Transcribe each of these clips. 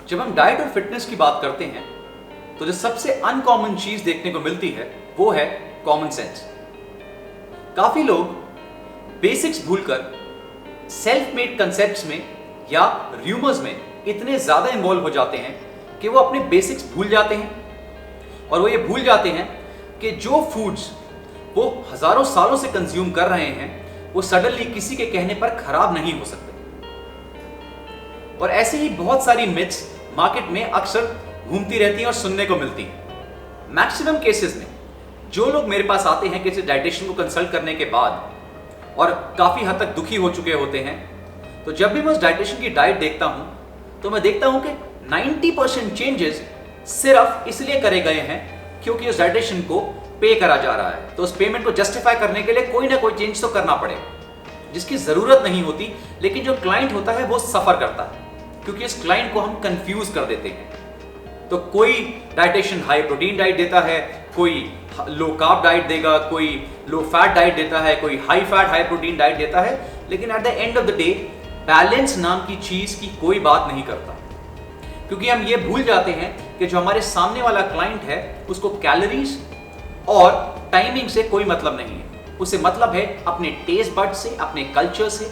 जब हम डाइट और फिटनेस की बात करते हैं तो जो सबसे अनकॉमन चीज देखने को मिलती है वो है कॉमन सेंस। काफी लोग बेसिक्स भूलकर सेल्फ मेड कंसेप्ट्स में या र्यूमर्स में इतने ज्यादा इन्वॉल्व हो जाते हैं कि वो अपने बेसिक्स भूल जाते हैं और वो ये भूल जाते हैं कि जो फूड्स वो हजारों सालों से कंज्यूम कर रहे हैं वो सडनली किसी के कहने पर खराब नहीं हो सकते। और ऐसी ही बहुत सारी मिथ्स मार्केट में अक्सर घूमती रहती हैं और सुनने को मिलती हैं। मैक्सिमम केसेस में जो लोग मेरे पास आते हैं किसी डाइटिशियन को कंसल्ट करने के बाद और काफी हद तक दुखी हो चुके होते हैं, तो जब भी मैं उस डाइटिशियन की डाइट देखता हूं तो मैं देखता हूं कि 90% चेंजेस सिर्फ इसलिए करे गए हैं क्योंकि उस डाइटिशियन को पे करा जा रहा है। तो उस पेमेंट को जस्टिफाई करने के लिए कोई ना कोई चेंज तो करना पड़ेगा जिसकी जरूरत नहीं होती, लेकिन जो क्लाइंट होता है वो सफर करता है क्योंकि इस क्लाइंट को हम कंफ्यूज कर देते हैं। तो कोई डाइटिशियन हाई प्रोटीन डाइट देता है, कोई लो कार्ब डाइट देगा, कोई लो फैट डाइट देता है, कोई high fat high protein diet देता है, लेकिन at the end of the day balance नाम की चीज की कोई बात नहीं करता क्योंकि हम ये भूल जाते हैं कि जो हमारे सामने वाला क्लाइंट है उसको कैलोरीज और टाइमिंग से कोई मतलब नहीं है। उसे मतलब है अपने टेस्ट बड से, अपने कल्चर से,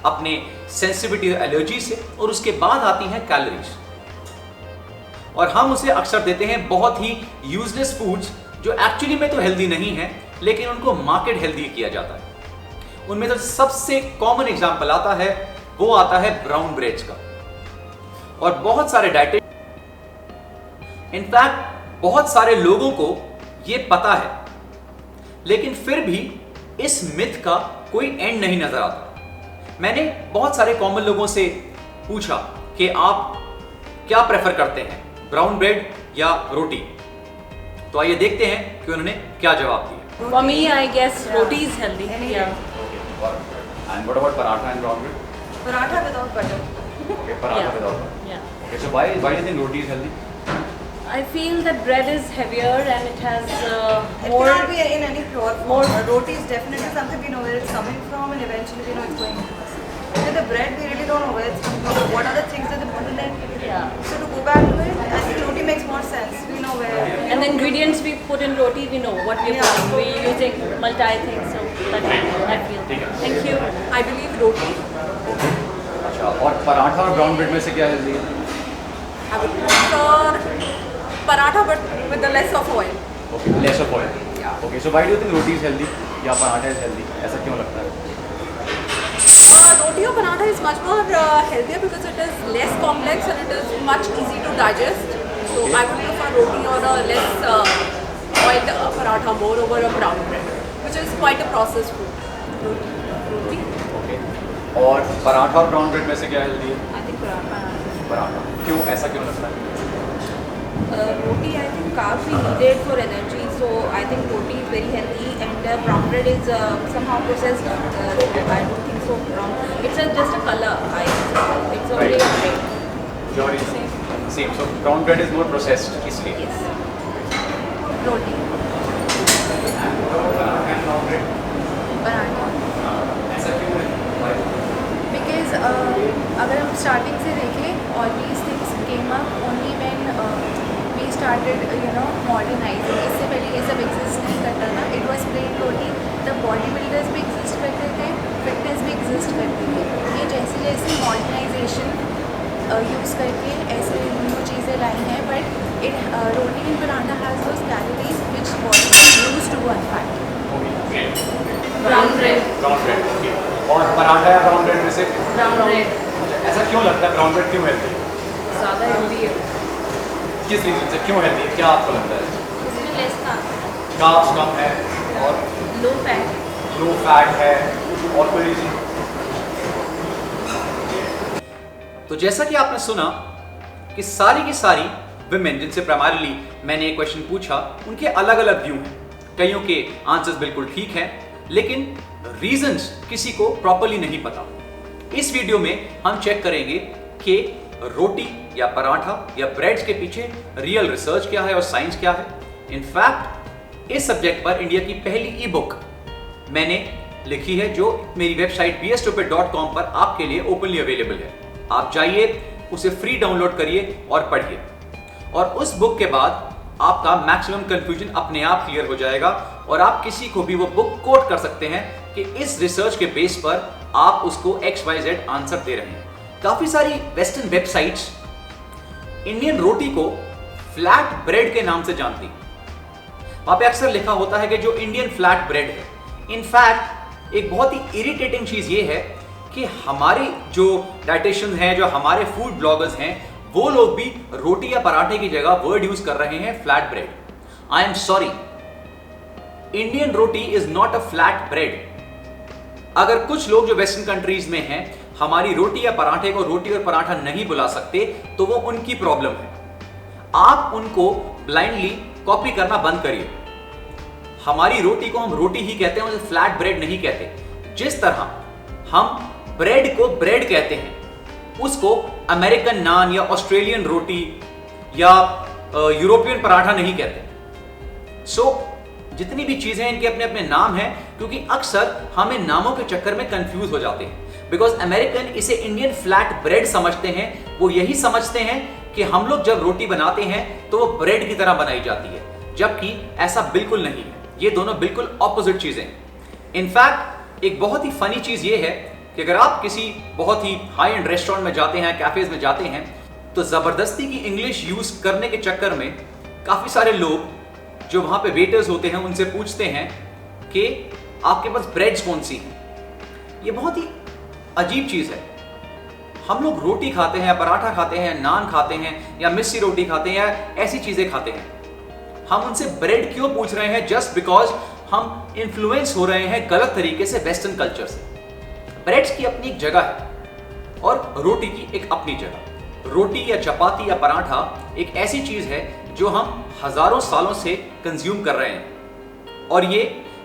अपने सेंसिटिविटी एलर्जी से, और उसके बाद आती हैं कैलोरीज। और हम उसे अक्सर देते हैं बहुत ही यूजलेस फूड्स जो एक्चुअली में तो हेल्दी नहीं है लेकिन उनको मार्केट हेल्दी किया जाता है। उनमें से सबसे कॉमन एग्जांपल आता है वो आता है ब्राउन ब्रेड्स का। और बहुत सारे डाइटिशियन, इनफैक्ट बहुत सारे लोगों को ये पता है लेकिन फिर भी इस मिथ का कोई एंड नहीं नजर आता। मैंने बहुत सारे कॉमन लोगों से पूछा कि आप क्या प्रेफर करते हैं, ब्राउन ब्रेड या रोटी? तो आइए देखते हैं कि उन्होंने क्या जवाब दिया। For me, I guess roti is healthy. Yeah. And what about paratha and brown bread? Paratha without butter. Okay, paratha Yeah. without butter. Yeah. Okay, so why do you think roti is healthy? I feel that bread is heavier and it has It more. cannot be in any pure form. more- Roti is definitely something we know where it's coming from, and eventually we know it's going to us. With the bread, we really don't know where it's coming from. What are the things that they put in it? Yeah. So to go back to it, I think roti makes more sense. We know where. And the ingredients we put in roti, we know what we're Yeah. putting. We're using multi things, so that I feel. Thank you. I believe roti. अच्छा, और पराठा और brown bread में से क्या healthy है? I would prefer paratha, but with the less of oil. Okay, less of oil. Yeah. Okay, so why do you think roti is healthy या paratha is healthy? ऐसा क्यों लगता है? Roti or paratha is much more healthier because it is less complex and it is much easy to digest. So I would prefer roti or a less oiled paratha more over a brown bread, which is quite a processed food. Roti. Okay. और पराठा और brown bread में से क्या healthy है? I think paratha. Paratha. क्यों, ऐसा क्यों लगता है? Roti, I think carbs we needed for energy, so I think roti is very healthy, and brown bread is somehow processed. I don't think so. Brown, it's just a color. It's only a bread. Your is same. So brown bread is more processed, इसलिए. Yes. Roti. And brown bread. Paratha. ऐसा क्यों है? Why? Because अगर हम starting से देखें, all these things came up only when we started, modernizing. इससे पहले ये सब exist नहीं करता था. It was plain roti. The bodybuilders भी exist करते थे, fitness भी exist करती थी. ये जैसे जैसे modernization use करके ऐसे न्यू चीज़ें लाई हैं, but roti and paratha has those calories which body used to burn fat. Brown bread. Brown bread. Okay. और पराठा या ब्राउन ब्रेड में से Brown bread. ऐसा क्यों लगता है ब्राउन ब्रेड क्यों हेल्दी है? ज़्यादा healthy है. किस रीजन से क्यों हेल्दी है, क्या आपको लगता है? उसमें less carbs. कार्ब्स कम है और Low fat. लो फैट है, और कोई रीजन? तो जैसा कि आपने सुना कि सारी की सारी विमेन जिनसे प्राइमरीली मैंने एक क्वेश्चन पूछा उनके अलग अलग व्यू हैं। कईयों के आंसर्स बिल्कुल ठीक हैं लेकिन रीजंस किसी को प्रॉपर्ली नहीं पता। इस वीडियो में हम चेक करेंगे कि रोटी या पराठा या ब्रेड्स के पीछे रियल रिसर्च क्या है और साइंस क्या है। इनफैक्ट इस सब्जेक्ट पर इंडिया की पहली ई बुक मैंने लिखी है जो मेरी वेबसाइट bstupid.com पर आपके लिए ओपनली अवेलेबल है। आप जाइए, उसे फ्री डाउनलोड करिए और पढ़िए, और उस बुक के बाद आपका मैक्सिमम कंफ्यूजन अपने आप क्लियर हो जाएगा और आप किसी को भी वो बुक कोट कर सकते हैं कि इस रिसर्च के बेस पर आप उसको XYZ आंसर दे रहे हैं। काफी सारी वेस्टर्न वेबसाइट्स इंडियन रोटी को फ्लैट ब्रेड के नाम से जानती हैं। वहां पे अक्सर लिखा होता है कि जो इंडियन फ्लैट ब्रेड है। इनफैक्ट एक बहुत ही इरिटेटिंग चीज ये है कि हमारी जो डाइटिशियन हैं, जो हमारे फूड ब्लॉगर्स हैं, वो लोग भी रोटी या पराठे की जगह वर्ड यूज कर रहे हैं flat bread. I am sorry, Indian roti is not a flat bread. अगर कुछ लोग जो वेस्टर्न कंट्रीज में हैं हमारी रोटी या पराठे को रोटी और पराठा नहीं बुला सकते, तो वो उनकी प्रॉब्लम है। आप उनको ब्लाइंडली कॉपी करना बंद करिए। हमारी रोटी को हम रोटी ही कहते हैं, उसे फ्लैट ब्रेड नहीं कहते। जिस तरह हम ब्रेड को ब्रेड कहते हैं, उसको अमेरिकन नान या ऑस्ट्रेलियन रोटी या यूरोपियन पराठा नहीं कहते। सो जितनी भी चीजें इनके अपने अपने नाम हैं, क्योंकि अक्सर हम इन नामों के चक्कर में कंफ्यूज हो जाते हैं। बिकॉज अमेरिकन इसे इंडियन फ्लैट ब्रेड समझते हैं। वो यही समझते हैं कि हम लोग जब रोटी बनाते हैं तो वो ब्रेड की तरह बनाई जाती है, जबकि ऐसा बिल्कुल नहीं है। ये दोनों बिल्कुल ऑपोजिट चीजें। इनफैक्ट एक बहुत ही फनी चीज ये है कि अगर आप किसी बहुत ही हाई एंड रेस्टोरेंट में जाते हैं, कैफेज में जाते हैं, तो जबरदस्ती की इंग्लिश यूज करने के चक्कर में काफी सारे लोग जो वहां पे वेटर्स होते हैं उनसे पूछते हैं कि आपके पास ब्रेड्स कौन सी हैं। ये बहुत ही अजीब चीज है। हम लोग रोटी खाते हैं, पराठा खाते हैं, नान खाते हैं, या मिस्सी रोटी खाते हैं, या ऐसी चीजें खाते हैं। हम उनसे ब्रेड क्यों पूछ रहे हैं? जस्ट बिकॉज हम इन्फ्लुएंस हो रहे हैं गलत तरीके से वेस्टर्न कल्चर से। ब्रेड्स की अपनी एक जगह है और रोटी की एक अपनी जगह। रोटी या चपाती या पराठा एक ऐसी चीज है जो हम हजारों सालों से कंज्यूम कर रहे हैं, और ये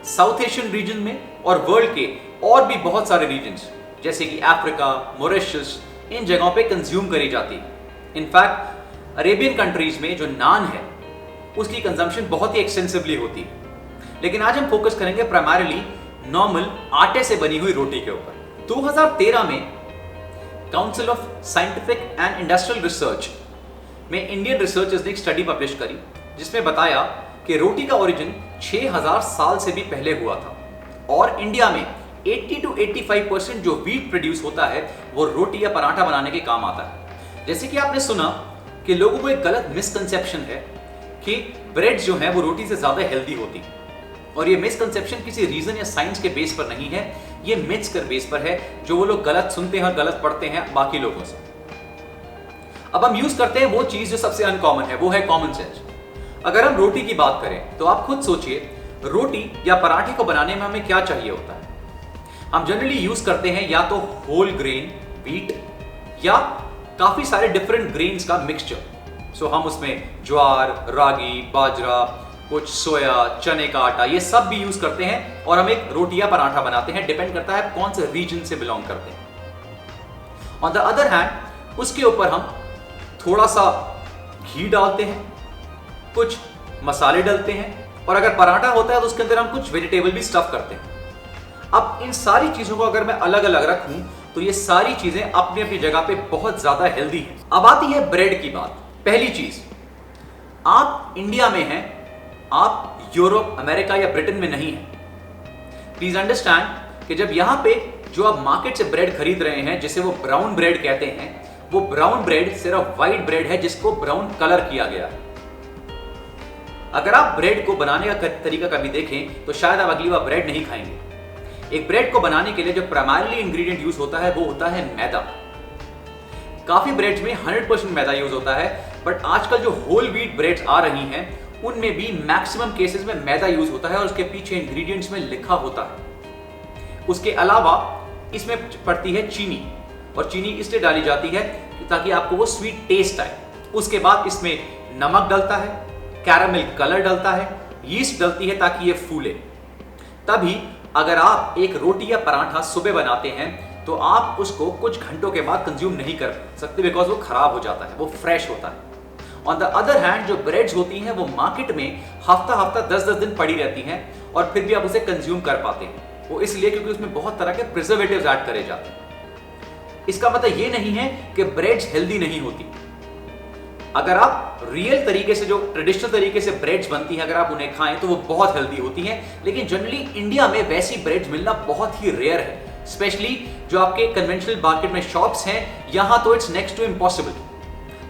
साउथ एशियन रीजन में और वर्ल्ड के और भी बहुत सारे रीजन्स जैसे कि अफ्रीका, मॉरिशस, इन जगहों पे कंज्यूम करी जाती है। इनफैक्ट अरेबियन कंट्रीज में जो नान है उसकी कंजम्पशन बहुत ही एक्सटेंसिवली होती है। लेकिन आज हम फोकस करेंगे प्राइमरीली नॉर्मल आटे से बनी हुई रोटी के ऊपर। 2013 में council of scientific and industrial research में इंडियन रिसर्चर्स ने एक स्टडी पब्लिश करी जिसमें बताया कि रोटी का ओरिजिन 6000 साल से भी पहले हुआ था, और इंडिया में 80 to 85% जो व्हीट प्रोड्यूस होता है वो रोटी या पराठा बनाने के काम आता है। जैसे कि आपने सुना कि लोगों को एक गलत मिसकंसेप्शन है कि ब्रेड जो है वो रोटी से ज्यादा हेल्दी होती है, और ये मिसकंसेप्शन किसी रीजन या साइंस के बेस पर नहीं है, ये मिथ्स के बेस पर है जो वो लोग गलत सुनते हैं और गलत पढ़ते हैं बाकी लोगों से। अब हम यूज करते हैं वो चीज जो सबसे अनकॉमन है, वो है कॉमन सेंस। अगर हम रोटी की बात करें तो आप खुद सोचिए, रोटी या पराठे को बनाने में हमें क्या चाहिए होता है? हम जनरली यूज करते हैं या तो होल ग्रेन व्हीट या काफी सारे डिफरेंट ग्रेन्स का मिक्सचर। सो हम उसमें ज्वार, रागी, बाजरा, कुछ सोया, चने का आटा, ये सब भी यूज करते हैं और हम एक रोटी या पराठा बनाते हैं। डिपेंड करता है कौन से रीजन से बिलोंग करते हैं। ऑन द अदर हैंड उसके ऊपर हम थोड़ा सा घी डालते हैं, कुछ मसाले डालते हैं, और अगर पराठा होता है तो उसके अंदर हम कुछ वेजिटेबल भी स्टफ करते हैं। अब इन सारी चीजों को अगर मैं अलग अलग रखूं तो ये सारी चीजें अपनी अपनी जगह पे बहुत ज्यादा हेल्दी हैं। अब आती है ब्रेड की बात। पहली चीज, आप इंडिया में हैं, आप यूरोप, अमेरिका या ब्रिटेन में नहीं हैं। प्लीज अंडरस्टैंड कि जब यहां पे जो आप मार्केट से ब्रेड खरीद रहे हैं जिसे वो ब्राउन ब्रेड कहते हैं, वो ब्राउन ब्रेड सिर्फ व्हाइट ब्रेड है जिसको ब्राउन कलर किया गया है। अगर आप ब्रेड को बनाने का तरीका कभी देखें तो शायद आप अगली बार ब्रेड नहीं खाएंगे। एक ब्रेड को बनाने के लिए जो प्राइमरी इंग्रेडिएंट यूज होता है वो होता है मैदा। काफी ब्रेड्स में 100% मैदा यूज होता है, बट आजकल जो होल व्हीट ब्रेड्स आ रही हैं उनमें भी मैक्सिमम केसेस में मैदा यूज होता है और उसके पीछे इंग्रेडिएंट्स में लिखा होता है। उसके अलावा इसमें पड़ती है चीनी, और चीनी इसलिए डाली जाती है ताकि आपको वो स्वीट टेस्ट आए। उसके बाद इसमें नमक डलता है, कैरामल कलर डलता है, यीस्ट डलती है ताकि ये फूले। तभी अगर आप एक रोटी या पराठा सुबह बनाते हैं तो आप उसको कुछ घंटों के बाद कंज्यूम नहीं कर सकते, बिकॉज वो खराब हो जाता है, वो फ्रेश होता है। ऑन द अदर हैंड जो ब्रेड्स होती हैं वो मार्केट में हफ्ता 10-10 दिन पड़ी रहती हैं और फिर भी आप उसे कंज्यूम कर पाते हैं। वो इसलिए क्योंकि उसमें बहुत तरह के प्रिजर्वेटिव्स ऐड करे जाते हैं। इसका मतलब ये नहीं है कि ब्रेड्स हेल्दी नहीं होती। अगर आप रियल तरीके से, जो ट्रेडिशनल तरीके से ब्रेड्स बनती हैं, अगर आप उन्हें खाएं तो वो बहुत हेल्दी होती हैं। लेकिन जनरली इंडिया में वैसी ब्रेड्स मिलना बहुत ही रेयर है, स्पेशली जो आपके कन्वेंशनल मार्केट में शॉप्स हैं, यहां तो इट्स नेक्स्ट टू इम्पॉसिबल।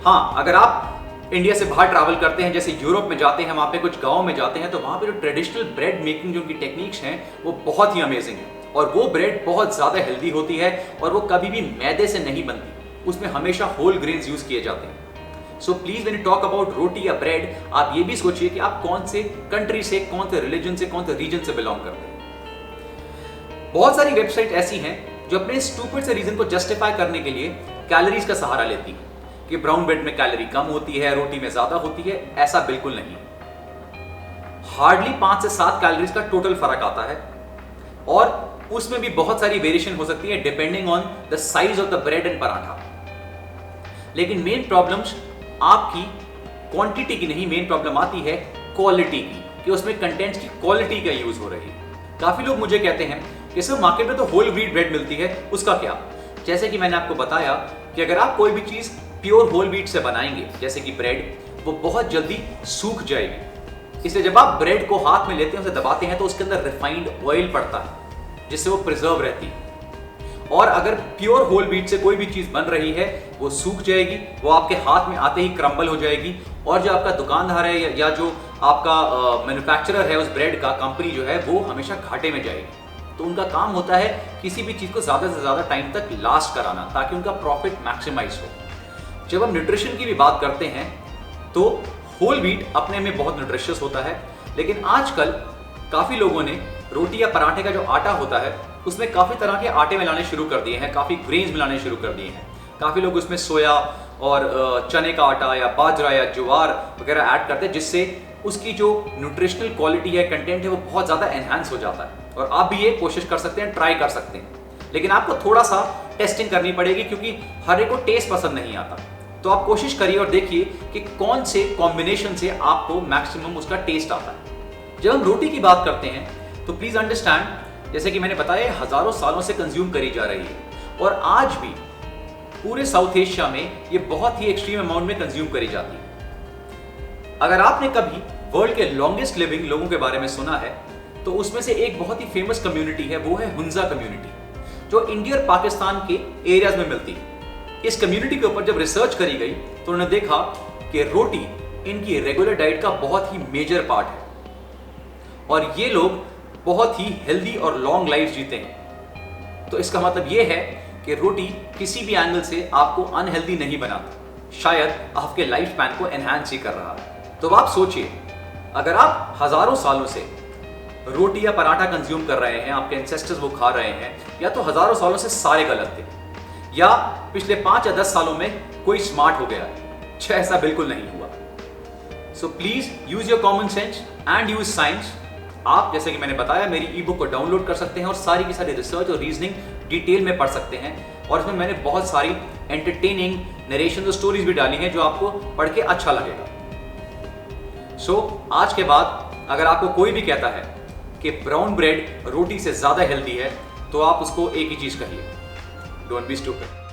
हाँ, अगर आप इंडिया से बाहर ट्रैवल करते हैं, जैसे यूरोप में जाते हैं, वहां पे कुछ गांव में जाते हैं, तो वहां पे जो ट्रेडिशनल ब्रेड मेकिंग जो उनकी टेक्निक्स हैं वो बहुत ही अमेजिंग है, और वो ब्रेड बहुत ज्यादा हेल्दी होती है, और वो कभी भी मैदे से नहीं बनती, उसमें हमेशा होल ग्रेन्स यूज किए जाते हैं। So please when you talk about roti या ब्रेड, आप ये भी सोचिए कि आप कौन से कंट्री से, कौन से रिलीजन से, कौन से रीजन से बिलोंग करते हैं। बहुत सारी वेबसाइट ऐसी हैं जो अपने स्टूपिड से रीजन को जस्टिफाई करने के लिए कैलोरीज का सहारा लेती हैं कि ब्राउन ब्रेड में कैलोरी कम होती है, रोटी में ज्यादा होती है। ऐसा बिल्कुल नहीं, हार्डली 5 से 7 कैलोरीज का टोटल फर्क आता है, और उसमें भी बहुत सारी वेरिएशन हो सकती है depending on the size of the bread and paratha. लेकिन मेन प्रॉब्लम्स आपकी क्वांटिटी की नहीं, मेन प्रॉब्लम आती है क्वालिटी की, कि उसमें कंटेंट्स की क्वालिटी का यूज हो रही है। काफी लोग मुझे कहते हैं कि सर मार्केट में तो होल व्हीट ब्रेड मिलती है, उसका क्या? जैसे कि मैंने आपको बताया कि अगर आप कोई भी चीज प्योर होल व्हीट से बनाएंगे, जैसे कि ब्रेड, वो बहुत जल्दी सूख जाएगी। इसलिए जब आप ब्रेड को हाथ में लेते हैं, उसे दबाते हैं, तो उसके अंदर रिफाइंड ऑयल पड़ता है जिससे वो प्रिजर्व रहती है। और अगर प्योर होल व्हीट से कोई भी चीज बन रही है, वो सूख जाएगी, वो आपके हाथ में आते ही क्रम्बल हो जाएगी, और जो आपका दुकानदार है या जो आपका मैन्युफैक्चरर है उस ब्रेड का, कंपनी जो है, वो हमेशा घाटे में जाएगी। तो उनका काम होता है किसी भी चीज को ज्यादा से ज्यादा टाइम तक लास्ट कराना, ताकि उनका प्रॉफिट मैक्सिमाइज हो। जब हम न्यूट्रिशन की भी बात करते हैं तो होल व्हीट अपने में बहुत न्यूट्रिशियस होता है, लेकिन आजकल काफी लोगों ने रोटी या पराठे का जो आटा होता है उसमें काफी तरह के आटे मिलाने शुरू कर दिए हैं, काफी ग्रेन्स मिलाने शुरू कर दिए हैं। काफी लोग उसमें सोया और चने का आटा या बाजरा या ज्वार वगैरह ऐड करते हैं, जिससे उसकी जो न्यूट्रिशनल क्वालिटी है, कंटेंट है, वो बहुत ज्यादा एनहांस हो जाता है। और आप भी ये कोशिश कर सकते हैं, ट्राई कर सकते हैं, लेकिन आपको थोड़ा सा टेस्टिंग करनी पड़ेगी, क्योंकि हर एक को टेस्ट पसंद नहीं आता। तो आप कोशिश करिए और देखिए कि कौन से कॉम्बिनेशन से आपको मैक्सिमम उसका टेस्ट आता है। जब हम रोटी की बात करते हैं तो प्लीज अंडरस्टैंड, जैसे कि मैंने बताया, हजारों सालों से कंज्यूम करी जा रही है, और आज भी पूरे साउथ एशिया में ये बहुत ही एक्सट्रीम अमाउंट में कंज्यूम करी जाती है। अगर आपने कभी वर्ल्ड के लॉन्गेस्ट लिविंग लोगों के बारे में सुना है, तो उसमें से एक बहुत ही फेमस कम्युनिटी है, वो है हुंजा कम्युनिटी, जो इंडिया और पाकिस्तान के एरियाज में मिलती है। इस कम्युनिटी के ऊपर जब रिसर्च करी गई तो उन्होंने देखा कि रोटी इनकी रेगुलर डाइट का बहुत ही मेजर पार्ट है, और ये लोग बहुत ही हेल्दी और लॉन्ग लाइफ जीते हैं। तो इसका मतलब ये है कि रोटी किसी भी एंगल से आपको अनहेल्दी नहीं बनाती, शायद आपके लाइफ स्पैन को एनहांस ही कर रहा है। तो आप सोचिए, अगर आप हजारों सालों से रोटी या पराठा कंज्यूम कर रहे हैं, आपके एंसेस्टर्स वो खा रहे हैं, या तो हजारों सालों से सारे गलत थे, या पिछले 5 या 10 सालों में कोई स्मार्ट हो गया है, ऐसा बिल्कुल नहीं हुआ। So please use your common sense and use science. आप, जैसे कि मैंने बताया, मेरी ई बुक को डाउनलोड कर सकते हैं और सारी की सारी रिसर्च और रीजनिंग डिटेल में पढ़ सकते हैं, और इसमें मैंने बहुत सारी एंटरटेनिंग नरेशन और स्टोरीज भी डाली हैं जो आपको पढ़ के अच्छा लगेगा। सो आज के बाद अगर आपको कोई भी कहता है कि ब्राउन ब्रेड रोटी से ज्यादा हेल्दी है, तो आप उसको एक ही चीज कहिए, डोंट बी स्टूपिड।